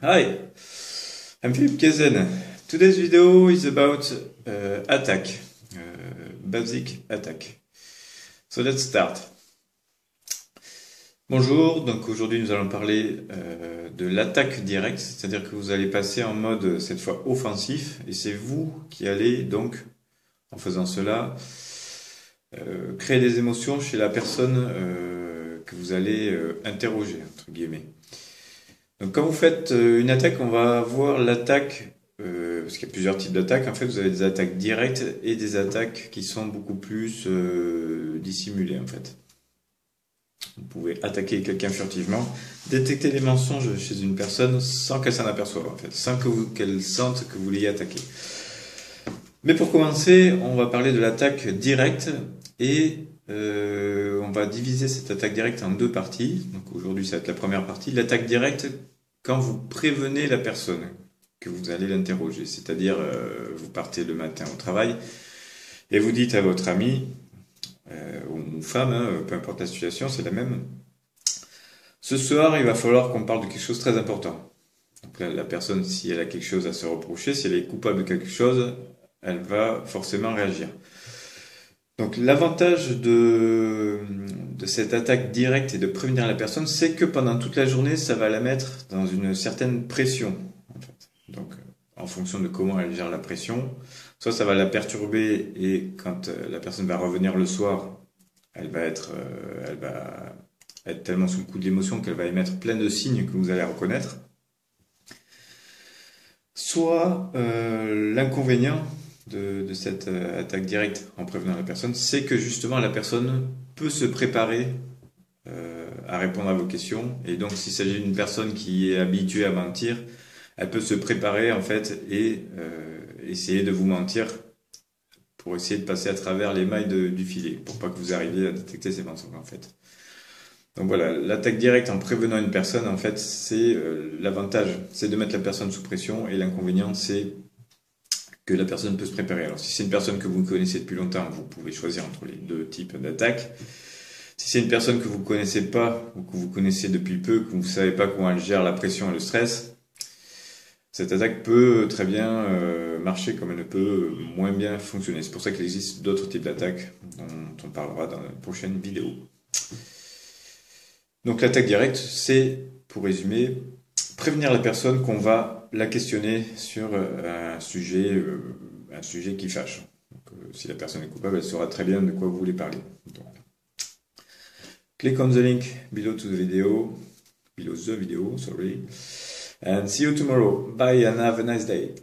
Hi, I'm Philippe Kezen. Today's video is about attack, basic attack. So let's start. Bonjour, donc aujourd'hui nous allons parler de l'attaque directe, c'est-à-dire que vous allez passer en mode cette fois offensif et c'est vous qui allez donc, en faisant cela, créer des émotions chez la personne que vous allez interroger, entre guillemets. Donc quand vous faites une attaque, on va voir l'attaque, parce qu'il y a plusieurs types d'attaques. En fait, vous avez des attaques directes et des attaques qui sont beaucoup plus dissimulées, en fait. Vous pouvez attaquer quelqu'un furtivement, détecter les mensonges chez une personne sans qu'elle s'en aperçoive, en fait, sans qu'elle sente que vous l'ayez attaqué. Mais pour commencer, on va parler de l'attaque directe et on va diviser cette attaque directe en deux parties. Donc aujourd'hui, ça va être la première partie. L'attaque directe quand vous prévenez la personne que vous allez l'interroger. C'est-à-dire, vous partez le matin au travail et vous dites à votre ami ou femme, hein, peu importe la situation, c'est la même. Ce soir, il va falloir qu'on parle de quelque chose de très important. Donc la personne, si elle a quelque chose à se reprocher, si elle est coupable de quelque chose, elle va forcément réagir. Donc l'avantage de cette attaque directe et de prévenir la personne, c'est que pendant toute la journée, ça va la mettre dans une certaine pression, en fait. Donc en fonction de comment elle gère la pression, soit ça va la perturber et quand la personne va revenir le soir, elle va être tellement sous le coup de l'émotion qu'elle va émettre plein de signes que vous allez reconnaître. Soit l'inconvénient de cette attaque directe en prévenant la personne, c'est que justement la personne peut se préparer à répondre à vos questions. Et donc s'il s'agit d'une personne qui est habituée à mentir, elle peut se préparer en fait et essayer de vous mentir pour essayer de passer à travers les mailles du filet, pour pas que vous arriviez à détecter ces mensonges en fait. Donc voilà, l'attaque directe en prévenant une personne, en fait, c'est l'avantage, c'est de mettre la personne sous pression et l'inconvénient, c'est que la personne peut se préparer. Alors si c'est une personne que vous connaissez depuis longtemps, vous pouvez choisir entre les deux types d'attaques. Si c'est une personne que vous ne connaissez pas ou que vous connaissez depuis peu, que vous ne savez pas comment elle gère la pression et le stress, cette attaque peut très bien marcher comme elle peut moins bien fonctionner. C'est pour ça qu'il existe d'autres types d'attaques dont on parlera dans la prochaine vidéo. Donc l'attaque directe, c'est, pour résumer, prévenir la personne qu'on va la questionner sur un sujet qui fâche. Donc, si la personne est coupable, elle saura très bien de quoi vous voulez parler. Donc, click on the link below the video, and see you tomorrow. Bye and have a nice day.